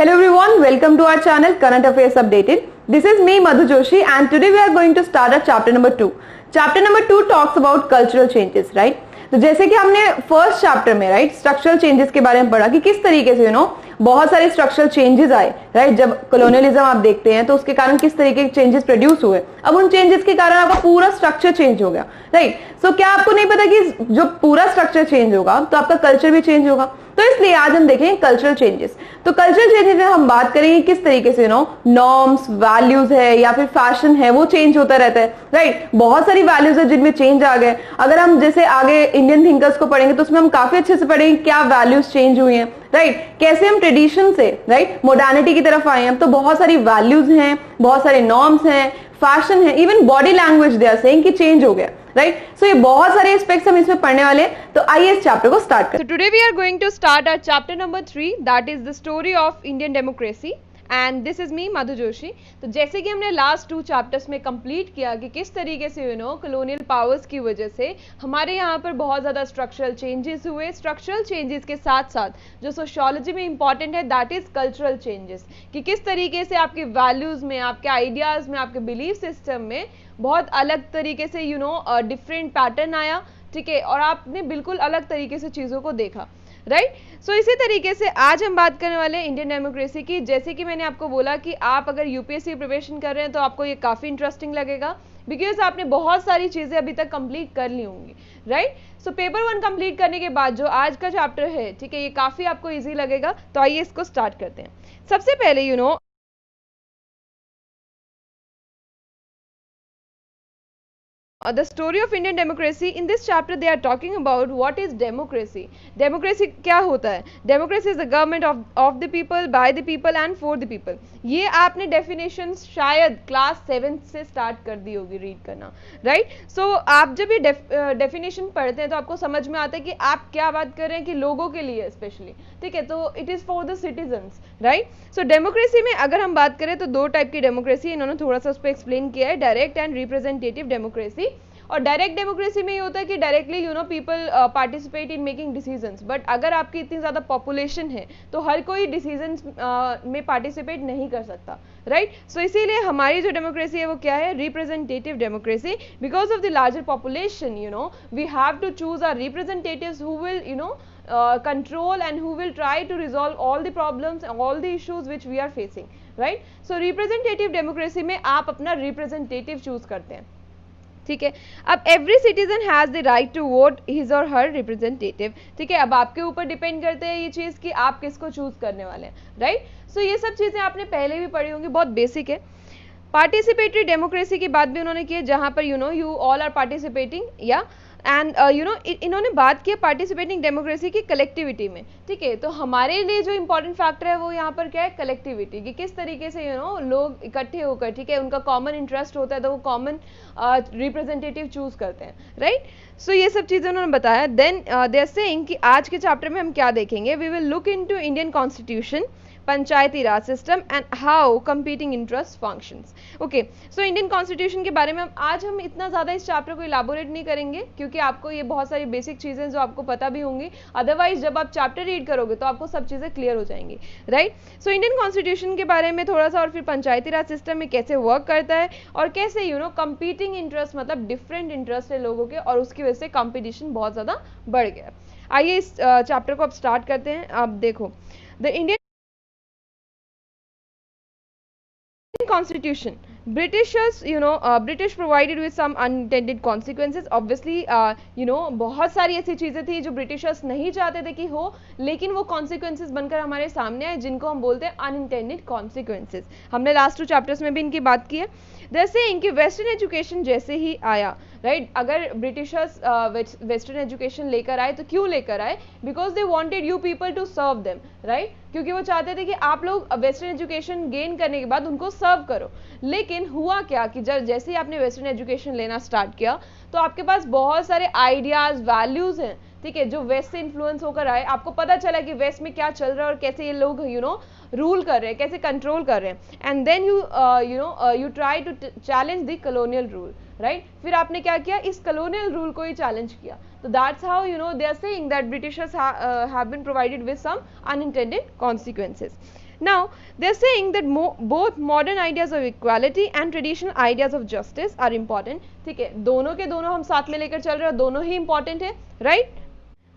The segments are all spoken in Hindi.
Hello everyone, welcome to our channel Current Affairs Updated. This is me Madhu Joshi and today we are going to start our chapter number 2. Chapter number 2 talks about cultural changes, right? तो जैसे कि हमने फर्स्ट चैप्टर में राइट स्ट्रक्चरल चेंजेस के बारे में पढ़ा कि किस तरीके से बहुत सारे स्ट्रक्चरल चेंजेस आए राइट। जब कॉलोनियलिज्म आप देखते हैं तो उसके कारण किस तरीके के चेंजेस प्रोड्यूस हुए। अब उन चेंजेस के कारण आपका पूरा स्ट्रक्चर चेंज हो गया राइट। सो क्या आपको नहीं पता कि जो पूरा स्ट्रक्चर चेंज होगा तो आपका कल्चर भी चेंज होगा। तो इसलिए आज हम देखेंगे कल्चरल चेंजेस। तो कल्चरल चेंजेस में हम बात करेंगे किस तरीके से नॉर्म्स वैल्यूज है या फिर फैशन है वो चेंज होता रहता है राइट। बहुत सारी वैल्यूज है जिनमें चेंज आ गए। अगर हम जैसे आगे इंडियन थिंकर्स को पढ़ेंगे तो उसमें हम काफी अच्छे से पढ़ेंगे क्या वैल्यूज चेंज हुई हैं राइट। कैसे हम ट्रेडिशन से राइट मॉडर्निटी की तरफ आए हैं। तो बहुत सारी वैल्यूज हैं, बहुत सारे नॉर्म्स हैं, फैशन है, even body language they are saying कि चेंज हो गया राइट। सो ये बहुत सारे एस्पेक्ट्स हम इसमें पढ़ने वाले हैं। तो आइए इस चैप्टर को स्टार्ट करें। So today we are going to start our chapter number 3, that is the story of Indian democracy, and this is me Madhu Joshi. तो जैसे कि हमने लास्ट 2 चैप्टर्स में कंप्लीट किया कि किस तरीके से कॉलोनियल पावर्स की वजह से हमारे यहाँ पर बहुत ज़्यादा स्ट्रक्चरल चेंजेस हुए। स्ट्रक्चरल चेंजेस के साथ साथ जो सोशियोलॉजी में इंपॉर्टेंट है दैट इज कल्चरल चेंजेस, कि किस तरीके से आपके वैल्यूज़ में, आपके आइडियाज़ में, आपके बिलीफ सिस्टम में बहुत अलग तरीके से डिफरेंट पैटर्न आया, ठीक है, और आपने बिल्कुल अलग तरीके से चीज़ों को देखा राइट। सो इसी तरीके से आज हम बात करने वाले हैं इंडियन डेमोक्रेसी की। जैसे कि मैंने आपको बोला कि आप अगर यूपीएससी प्रिपरेशन कर रहे हैं तो आपको ये काफ़ी इंटरेस्टिंग लगेगा बिकॉज आपने बहुत सारी चीज़ें अभी तक कंप्लीट कर ली होंगी राइट। सो पेपर 1 कंप्लीट करने के बाद जो आज का चैप्टर है, ठीक है, ये काफ़ी आपको ईजी लगेगा। तो आइए इसको स्टार्ट करते हैं। सबसे पहले the story of Indian democracy. In this chapter they are talking about what is democracy. Democracy क्या होता है? Democracy is the government of the people, by the people and for the people. ये आपने definition शायद क्लास 7 से स्टार्ट कर दी होगी रीड करना राइट। सो आप जब ये definition पढ़ते हैं तो आपको समझ में आता है कि आप क्या बात कर रहे हैं कि लोगों के लिए स्पेशली, ठीक है। तो it is for the citizens right. So democracy में अगर हम बात करें तो 2 टाइप की डेमोक्रेसी इन्होंने थोड़ा सा उस पर एक्सप्लेन किया है, डायरेक्ट एंड रिप्रेजेंटेटिव डेमोक्रेसी। और डायरेक्ट डेमोक्रेसी में ये होता है कि directly people participate in making decisions, but अगर आपकी इतनी ज़्यादा पॉपुलेशन है तो हर कोई डिसीजंस में पार्टिसिपेट नहीं कर सकता राइट। सो इसीलिए हमारी जो डेमोक्रेसी है वो क्या है? Representative democracy. Because of the larger population we have to choose our representatives who will control and who will try to resolve all the problems and all the issues which we are facing right. So representative democracy में आप अपना representative choose करते हैं, ठीक है। अब every citizen has the right to vote his और हर रिप्रेजेंटेटिव, ठीक है। अब आपके ऊपर डिपेंड करते हैं ये चीज़ कि आप किसको चूज करने वाले हैं राइट। सो ये सब चीज़ें आपने पहले भी पढ़ी होंगी, बहुत बेसिक है। पार्टिसिपेटरी डेमोक्रेसी की बात भी उन्होंने की है जहाँ पर यू ऑल आर पार्टिसिपेटिंग या एंड इन्होंने बात की है पार्टिसिपेटिंग डेमोक्रेसी की कलेक्टिविटी में, ठीक है। तो हमारे लिए जो इंपॉर्टेंट फैक्टर है वो यहाँ पर क्या है? कलेक्टिविटी, कि किस तरीके से लोग इकट्ठे होकर, ठीक है, उनका कॉमन इंटरेस्ट होता है तो वो कॉमन रिप्रेजेंटेटिव चूज करते हैं राइट। सो ये सब चीज़ें उन्होंने बताया। देन दे आर सेइंग कि आज के चैप्टर में हम क्या देखेंगे? We will look into Indian constitution, panchayati raj system and how competing interest functions. Okay, so Indian constitution के बारे में आज हम इतना ज़्यादा इस चैप्टर को इलाबोरेट नहीं करेंगे क्योंकि आपको ये बहुत सारी बेसिक चीज़ें जो आपको पता भी होंगी, अदरवाइज जब आप चैप्टर रीड करोगे तो आपको सब चीज़ें क्लियर हो जाएंगी राइट। सो इंडियन कॉन्स्टिट्यूशन के बारे में थोड़ा सा, और फिर पंचायती राज सिस्टम में कैसे वर्क करता है और कैसे कंपीटिंग इंटरेस्ट, मतलब डिफरेंट इंटरेस्ट है लोगों के और उसकी वजह से कॉम्पिटिशन बहुत ज़्यादा बढ़ गया। आइए इस चैप्टर को अब स्टार्ट करते हैं। अब देखो, the Indian Constitution, British provided with some unintended consequences. Obviously, बहुत सारी ऐसी चीज़ें थी जो ब्रिटिशर्स नहीं चाहते थे कि हो, लेकिन वो consequences बनकर हमारे सामने आए जिनको हम बोलते हैं unintended consequences। हमने लास्ट 2 चैप्टर्स में भी इनकी बात की है। जैसे इनकी वेस्टर्न एजुकेशन जैसे ही आया राइट, अगर ब्रिटिशर्स वेस्टर्न एजुकेशन लेकर आए तो क्यों लेकर आए? Because they wanted you people to serve them right, क्योंकि वो चाहते थे कि आप लोग वेस्टर्न एजुकेशन गेन करने के बाद उनको सर्व करो। लेकिन हुआ क्या कि जब जैसे ही आपने वेस्टर्न एजुकेशन लेना स्टार्ट किया तो आपके पास बहुत सारे आइडियाज, वैल्यूज हैं, ठीक है, जो वेस्ट से इन्फ्लुएंस होकर आए। आपको पता चला कि वेस्ट में क्या चल रहा है और कैसे ये लोग रूल कर रहे हैं, कैसे कंट्रोल कर रहे हैं। And then you try to challenge the colonial rule right. फिर आपने क्या किया? इस कॉलोनियल रूल को ही चैलेंज किया। तो that's how they are saying that Britishers have been provided with some unintended consequences. Now they're saying that both modern ideas of equality and traditional ideas of justice are important. ठीक है, दोनों के दोनों हम साथ में लेकर चल रहे हैं, दोनों ही important है, right?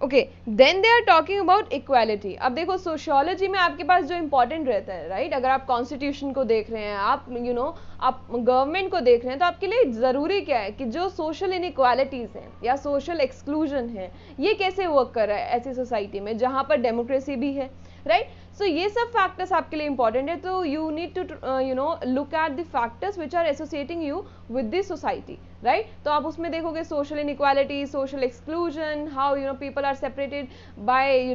Okay, then they are talking about equality. अब देखो सोशियोलॉजी में आपके पास जो इंपॉर्टेंट रहता है, राइट, अगर आप कॉन्स्टिट्यूशन को देख रहे हैं, आप आप गवर्नमेंट को देख रहे हैं, तो आपके लिए ज़रूरी क्या है कि जो सोशल इनइक्वालिटीज़ हैं या सोशल एक्सक्लूजन है, ये कैसे वर्क कर रहा है ऐसी सोसाइटी में जहाँ पर डेमोक्रेसी भी है, राइट. सो ये सब फैक्टर्स आपके लिए इंपॉर्टेंट है. तो you need to look at the factors which are associating you with this society, right. तो आप उसमें देखोगे social inequality, social exclusion, how people are separated by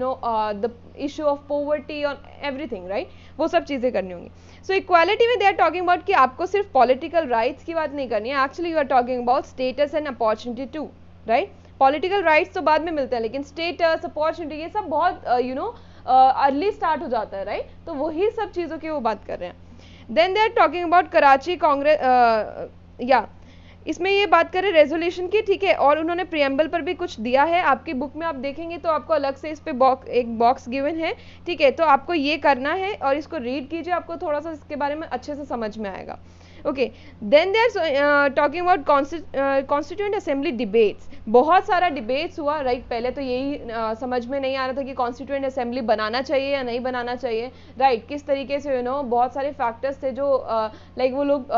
the issue of poverty और एवरीथिंग, राइट. वो सब चीज़ें करनी होंगी. सो इक्वालिटी में दे आर टॉकिंग अबाउट कि आपको सिर्फ पॉलिटिकल राइट्स की बात नहीं करनी है, actually you are talking about status and opportunity too, right. Political rights तो बाद में मिलते हैं, लेकिन स्टेटस, अपॉर्चुनिटी, ये सब बहुत अर्ली स्टार्ट हो जाता है, राइट. तो वही सब चीज़ों की वो बात कर रहे हैं. Then they are talking about Karachi Congress, या इसमें ये बात करें रेजोल्यूशन की, ठीक है. और उन्होंने प्रियम्बल पर भी कुछ दिया है, आपकी बुक में आप देखेंगे तो आपको अलग से इस पे एक बॉक्स गिवन है, ठीक है. तो आपको ये करना है और इसको रीड कीजिए, आपको थोड़ा सा इसके बारे में अच्छे से समझ में आएगा. Okay, then they are talking about constituent assembly debates. बहुत सारा डिबेट्स हुआ, राइट. पहले तो यही समझ में नहीं आ रहा था कि कॉन्स्टिट्यूएंट असेंबली बनाना चाहिए या नहीं बनाना चाहिए, राइट. किस तरीके से बहुत सारे फैक्टर्स थे जो लाइक वो लोग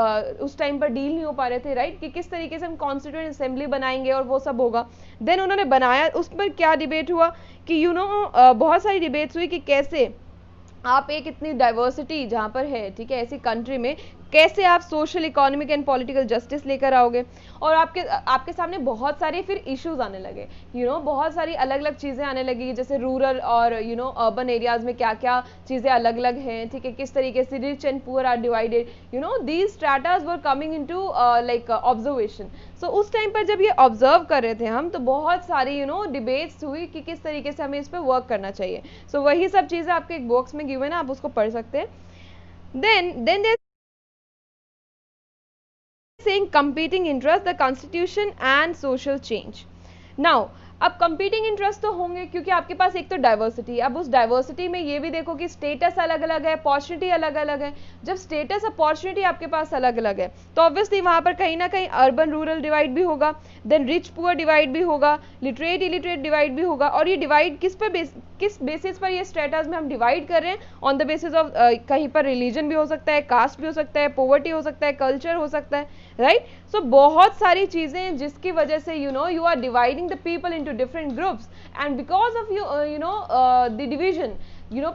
उस टाइम पर डील नहीं हो पा रहे थे, राइट, कि किस तरीके से हम कॉन्स्टिट्यूएंट असेंबली बनाएंगे और वो सब होगा. देन उन्होंने बनाया, उस पर क्या डिबेट हुआ कि बहुत सारी डिबेट्स हुई कि कैसे आप एक इतनी डाइवर्सिटी जहाँ पर है, ठीक है, ऐसी कंट्री में कैसे आप social, economic and political justice लेकर आओगे. और आपके सामने बहुत सारे फिर इश्यूज आने लगे, बहुत सारी अलग अलग चीज़ें आने लगी, जैसे रूरल और अर्बन एरियाज में क्या क्या चीज़ें अलग अलग हैं, ठीक है, किस तरीके से rich and poor are divided, these strata were coming into like observation. So उस टाइम पर जब ये ऑब्जर्व कर रहे थे हम, तो बहुत सारी डिबेट्स हुई कि किस तरीके से हमें इस पर वर्क करना चाहिए. सो वही सब चीज़ें आपके एक बॉक्स में गिवन है, आप उसको पढ़ सकते हैं. Then saying competing interests, the constitution and social change. Now अब कंपीटिंग इंटरेस्ट तो होंगे क्योंकि आपके पास एक तो डाइवर्सिटी. अब उस डाइवर्सिटी में ये भी देखो कि स्टेटस अलग अलग है, अपॉर्चुनिटी अलग अलग है. जब स्टेटस अपॉर्चुनिटी आपके पास अलग अलग है तो ऑब्वियसली वहाँ पर कहीं ना कहीं अर्बन रूरल डिवाइड भी होगा, देन रिच पुअर डिवाइड भी होगा, लिटरेट इलिटरेट डिवाइड भी होगा. और ये डिवाइड किस बेसिस पर ये स्टेटस में हम डिवाइड कर रहे हैं? ऑन द बेसिस ऑफ कहीं पर रिलीजन भी हो सकता है, कास्ट भी हो सकता है, पॉवर्टी हो सकता है, कल्चर हो सकता है, राइट. सो बहुत सारी चीज़ें जिसकी वजह से you are dividing the people into different groups, and because of the division,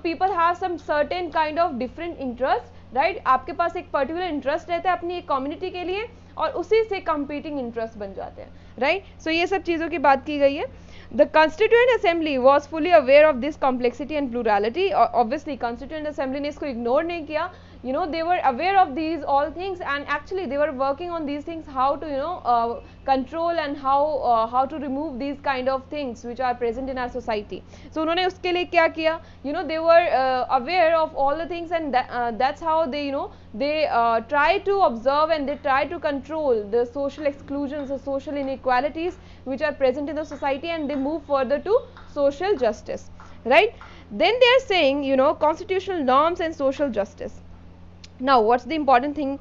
people have some certain kind of different interests, right. आपके पास एक पर्टिकुलर इंटरेस्ट रहता है अपनी एक कम्युनिटी के लिए और उसी से कंपीटिंग इंटरेस्ट बन जाते हैं, राइट. सो ये सब चीज़ों की बात की गई है. The Constituent Assembly was fully aware of this complexity and plurality. Obviously, Constituent Assembly ने इसको ignore नहीं किया. They were aware of these all things, and actually they were working on these things, how to control and how to remove these kind of things which are present in our society. So उन्होंने उसके लिए क्या किया? They were aware of all the things, and that's how they they try to observe and they try to control the social exclusions, the social inequalities which are present in the society, and they move further to social justice, right. Then they are saying constitutional norms and social justice. Now what's the important thing,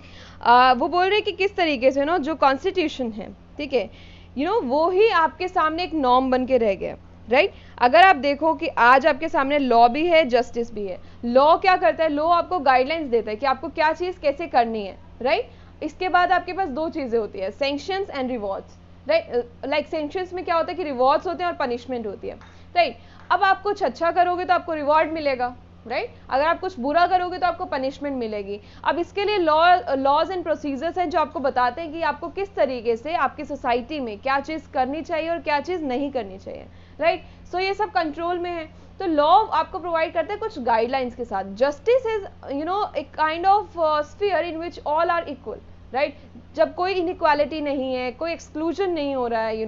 वो बोल रहे हैं कि किस तरीके से जो कॉन्स्टिट्यूशन है, ठीक है, वो ही आपके सामने एक नॉर्म बन के रह गया, राइट. अगर आप देखो कि आज आपके सामने लॉ भी है, जस्टिस भी है. लॉ क्या करता है? लॉ आपको गाइडलाइंस देता है कि आपको क्या चीज़ कैसे करनी है, राइट. इसके बाद आपके पास दो चीज़ें होती है, sanctions and rewards, right. Like sanctions में क्या होता है कि रिवॉर्ड्स होते हैं और पनिशमेंट होती है, राइट. अब आप कुछ अच्छा करोगे तो आपको रिवॉर्ड मिलेगा, राइट. अगर आप कुछ बुरा करोगे तो आपको पनिशमेंट मिलेगी. अब इसके लिए लॉज एंड प्रोसीजर्स हैं जो आपको बताते हैं कि आपको किस तरीके से आपकी सोसाइटी में क्या चीज़ करनी चाहिए और क्या चीज़ नहीं करनी चाहिए, राइट. सो ये सब कंट्रोल में है. तो लॉ आपको प्रोवाइड करता है कुछ गाइडलाइंस के साथ. Justice is a kind of sphere in which all are equal, right. जब कोई इनइक्वालिटी नहीं है, कोई एक्सक्लूजन नहीं हो रहा है,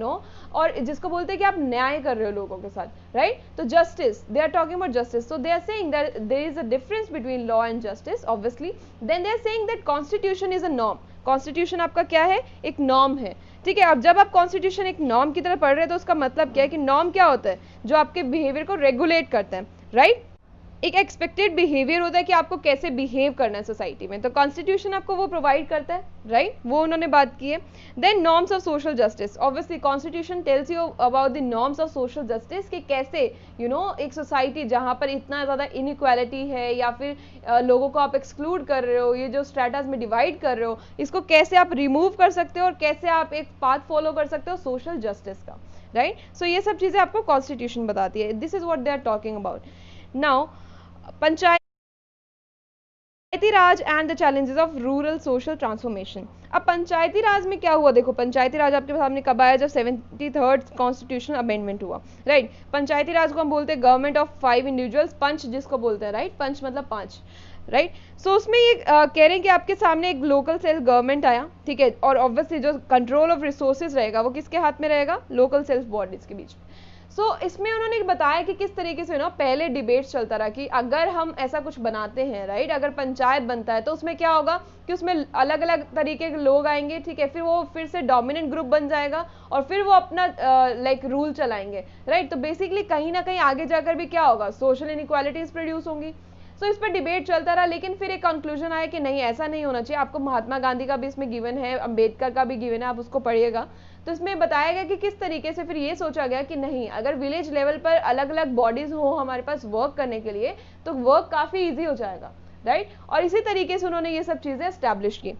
और जिसको बोलते हैं कि आप न्याय कर रहे हो लोगों के साथ, राइट. तो justice, they are talking about justice. So they are saying that there is a difference between law and justice, obviously. Then they are saying that constitution is a norm. Constitution आपका क्या है? एक नॉर्म है, ठीक है. अब जब आप कॉन्स्टिट्यूशन एक नॉर्म की तरह पढ़ रहे हैं तो उसका मतलब क्या है कि नॉर्म क्या होता है? जो आपके बिहेवियर को रेगुलेट करता है, राइट. एक एक्सपेक्टेड बिहेवियर होता है कि आपको कैसे बिहेव करना है सोसाइटी में, तो कॉन्स्टिट्यूशन आपको वो प्रोवाइड करता है, राइट, वो उन्होंने बात की है। Then norms of social justice, obviously constitution tells you about the norms of social justice कि कैसे एक सोसाइटी जहाँ पर इतना ज़्यादा इनइक्वालिटी है या फिर लोगों को आप एक्सक्लूड कर रहे हो, ये जो स्ट्रेटास में डिवाइड कर रहे हो, इसको कैसे आप रिमूव कर सकते हो और कैसे आप एक पाथ फॉलो कर सकते हो सोशल जस्टिस का, राइट। सो ये सब चीज़ें आपको कॉन्स्टिट्यूशन बताती है। This is what they are talking about. Now panchayati raj and the challenges of rural social transformation. अब पंचायती राज में क्या हुआ, देखो पंचायती राज आपके सामने कब आया, जब 73rd कॉन्स्टिट्यूशनल अमेंडमेंट हुआ, राइट। पंचायती राज को हम बोलते हैं गवर्नमेंट ऑफ 5 इंडिविजुअल्स, पंच जिसको बोलते हैं, राइट, पंच मतलब 5, राइट। सो उसमें ये कह रहे हैं कि आपके सामने एक लोकल सेल्फ गवर्नमेंट आया, ठीक है, और ऑब्वियसली जो कंट्रोल ऑफ रिसोर्सेज रहेगा वो किसके हाथ में रहेगा, लोकल सेल्फ बॉडीज के बीच में। सो इसमें उन्होंने बताया कि किस तरीके से पहले डिबेट चलता रहा कि अगर हम ऐसा कुछ बनाते हैं, राइट, अगर पंचायत बनता है तो उसमें क्या होगा कि उसमें अलग अलग तरीके के लोग आएंगे, ठीक है, फिर वो फिर से डोमिनेंट ग्रुप बन जाएगा और फिर वो अपना रूल चलाएंगे, राइट। तो बेसिकली कहीं ना कहीं आगे जाकर भी क्या होगा, सोशल इनइक्वालिटीज प्रोड्यूस होंगी। सो इस पर डिबेट चलता रहा, लेकिन फिर एक कंक्लूजन आया कि नहीं, ऐसा नहीं होना चाहिए। आपको महात्मा गांधी का भी इसमें गिवन है, अंबेडकर का भी गिवन है, आप उसको पढ़िएगा। तो इसमें बताया गया कि किस तरीके से फिर ये सोचा गया कि नहीं, अगर विलेज लेवल पर अलग अलग बॉडीज हो हमारे पास वर्क करने के लिए, तो वर्क काफ़ी ईजी हो जाएगा, राइट। और इसी तरीके से उन्होंने ये सब चीज़ें एस्टैब्लिश की।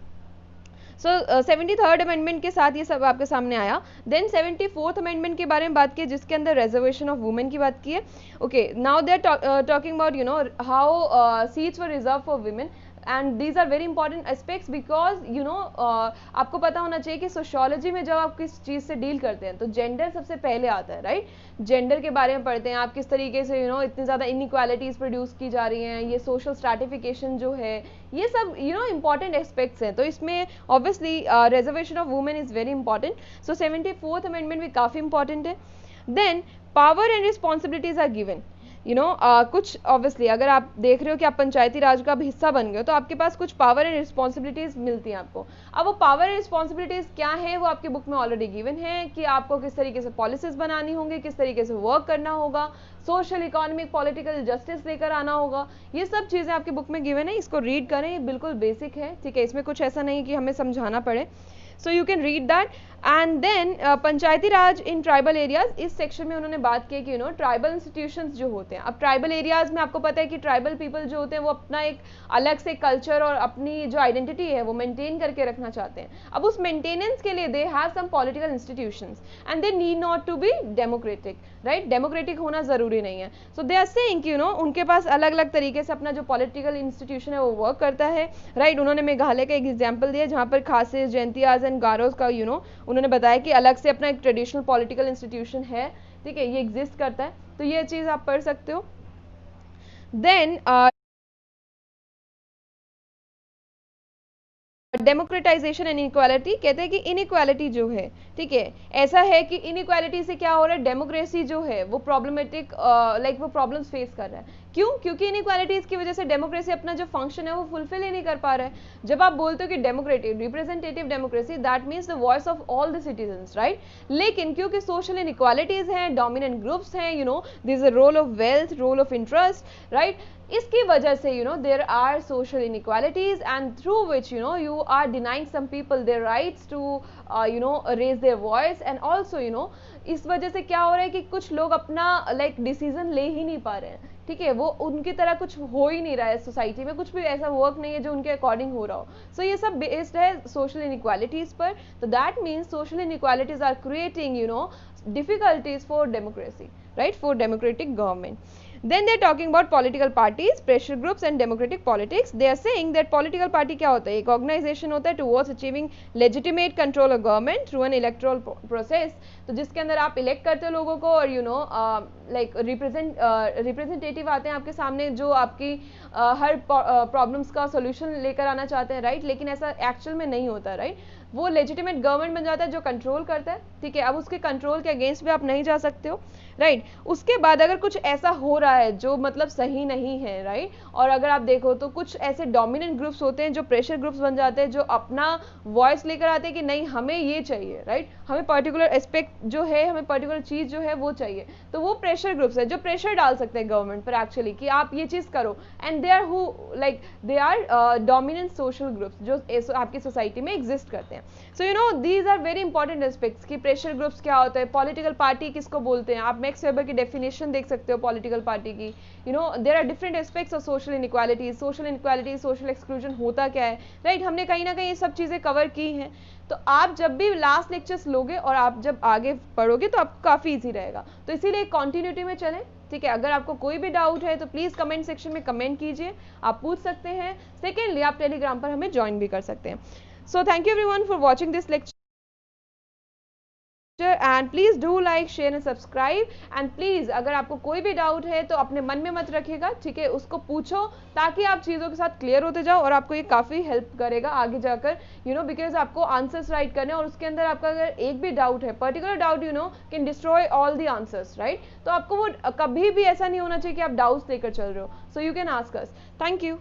सो 73rd अमेंडमेंट के साथ ये सब आपके सामने आया। देन 74th अमेंडमेंट के बारे में बात की, जिसके अंदर रिजर्वेशन ऑफ वुमेन की बात की है। Okay, now they are talking about how seats were reserved for women, and these are very important aspects because आपको पता होना चाहिए कि सोशियोलॉजी में जब आप किस चीज़ से डील करते हैं तो जेंडर सबसे पहले आता है, राइट। जेंडर के बारे में पढ़ते हैं आप, किस तरीके से इतनी ज़्यादा इनइक्वालिटीज़ प्रोड्यूस की जा रही हैं, ये सोशल स्ट्रैटिफिकेशन जो है, ये सब इंपॉर्टेंट एस्पेक्ट्स हैं। तो इसमें obviously reservation of women is very important. So 74th amendment भी काफ़ी इंपॉर्टेंट है। Then power and responsibilities are given, कुछ ऑब्वियसली अगर आप देख रहे हो कि आप पंचायती राज का हिस्सा बन गए हो तो आपके पास कुछ पावर एंड रिस्पॉन्सिबिलिटीज मिलती हैं आपको। अब वो पावर एंड रिस्पॉन्सिबिलिटीज क्या है वो आपके बुक में ऑलरेडी गिवन है कि आपको किस तरीके से पॉलिसीज बनानी होंगी, किस तरीके से वर्क करना होगा, सोशल इकोनॉमिक पॉलिटिकल जस्टिस लेकर आना होगा, ये सब चीज़ें आपके बुक में गिवन है। इसको रीड करें, ये बिल्कुल बेसिक है, ठीक है, इसमें कुछ ऐसा नहीं कि हमें समझाना पड़े। So you can read that. And then panchayati raj in tribal areas, इस सेक्शन में उन्होंने बात की कि ट्राइबल इंस्टीट्यूशंस जो होते हैं, अब ट्राइबल एरियाज में आपको पता है कि ट्राइबल पीपल जो होते हैं वो अपना एक अलग से कल्चर और अपनी जो आइडेंटिटी है वो मेंटेन करके रखना चाहते हैं। अब उस मेंटेनेंस के लिए they have some political institutions and they need not to be democratic, right, democratic होना जरूरी नहीं है। सो दे आर सेइंग कि उनके पास अलग अलग तरीके से अपना जो पॉलिटिकल इंस्टीट्यूशन है वो वर्क करता है, राइट। उन्होंने मेघालय का एक एग्जाम्पल दिया जहाँ पर खासिस, जयंतियाज एंड गारोज का उन्होंने बताया कि अलग से अपना एक ट्रेडिशनल पॉलिटिकल इंस्टीट्यूशन है, ठीक है, ये एग्जिस्ट करता है। तो ये चीज आप पढ़ सकते हो। देन डेमोक्रेटाइजेशन एंड इनइक्वालिटी, कहते हैं कि इनइक्वालिटी जो है, ठीक है, ऐसा है कि इनइक्वालिटी से क्या हो रहा है, डेमोक्रेसी जो है वो प्रॉब्लमेटिक वो प्रॉब्लम्स फेस कर रहा है। क्यों? क्योंकि इनइक्वालिटीज की वजह से डेमोक्रेसी अपना जो फंक्शन है वो फुलफिल ही नहीं कर पा रहा है। जब आप बोलते हो कि democratic representative democracy, that means the voice of all the citizens, right. लेकिन क्योंकि सोशल इनइक्वालिटीज हैं, डोमिनेंट ग्रुप्स हैं, this is a role of wealth, role of interest, right, इसकी वजह से there are social inequalities and through which you are denying some people their rights to raise their voice and also इस वजह से क्या हो रहा है कि कुछ लोग अपना डिसीजन ले ही नहीं पा रहे हैं, ठीक है, वो उनकी तरह कुछ हो ही नहीं रहा है सोसाइटी में, कुछ भी ऐसा वर्क नहीं है जो उनके अकॉर्डिंग हो रहा हो। सो ये सब बेस्ड है सोशल इनइक्वालिटीज पर। तो that means social inequalities are creating difficulties for democracy, right, for democratic government. Then they are talking about political parties, pressure groups and democratic politics. They are saying that political party क्या होता है, एक organization होता है towards achieving legitimate control of government through an electoral process, तो जिसके अंदर आप इलेक्ट करते हो लोगों को और रिप्रेजेंटेटिव आते हैं आपके सामने जो आपकी हर प्रॉब्लम्स का सोल्यूशन लेकर आना चाहते हैं, राइट, लेकिन ऐसा एक्चुअल में नहीं होता, राइट। वो लेजिटिमेट गवर्नमेंट बन जाता है जो कंट्रोल करता है, ठीक है। अब उसके कंट्रोल के अगेंस्ट भी आप नहीं जा सकते हो, राइट। उसके बाद अगर कुछ ऐसा हो रहा है जो मतलब सही नहीं है, राइट, और अगर आप देखो तो कुछ ऐसे डोमिनेंट ग्रुप्स होते हैं जो प्रेशर ग्रुप्स बन जाते हैं, जो अपना वॉइस लेकर आते हैं कि नहीं हमें ये चाहिए, राइट, हमें पर्टिकुलर एस्पेक्ट जो है, हमें पर्टिकुलर चीज जो है वो चाहिए, तो वो प्रेशर ग्रुप्स है जो प्रेशर डाल सकते हैं गवर्नमेंट पर एक्चुअली कि आप ये चीज करो, and they are who like they are dominant social groups जो आपकी सोसाइटी में एग्जिस्ट करते हैं। So you know these are very important aspects कि प्रेशर ग्रुप्स क्या होता है, पॉलिटिकल पार्टी किसको बोलते हैं, आप मैक्स वेबर की डेफिनेशन देख सकते हो पॉलिटिकल पार्टी की। You know there are different aspects of social inequality, social exclusion होता क्या है, राइट, हमने कहीं ना कहीं ये सब चीजें कवर की हैं। तो आप जब भी लास्ट लेक्चर्स लोगे और आप जब आगे पढ़ोगे तो आपको काफी इजी रहेगा, तो इसीलिए कंटिन्यूटी में चलें, ठीक है। अगर आपको कोई भी डाउट है तो प्लीज कमेंट सेक्शन में कमेंट कीजिए, आप पूछ सकते हैं। सेकेंडली आप टेलीग्राम पर हमें ज्वाइन भी कर सकते हैं। So thank you everyone for watching this lecture, and please do like share and subscribe, and please अगर आपको कोई भी डाउट है तो अपने मन में मत रखिएगा, ठीक है, उसको पूछो ताकि आप चीज़ों के साथ क्लियर होते जाओ, और आपको ये काफ़ी हेल्प करेगा आगे जाकर, यू नो, बिकॉज आपको आंसर्स राइट करने, और उसके अंदर आपका अगर एक भी डाउट है, particular doubt, you know, can destroy all the answers, right, तो आपको वो कभी भी ऐसा नहीं होना चाहिए कि आप डाउट्स लेकर चल रहे हो, सो you can ask us. Thank you.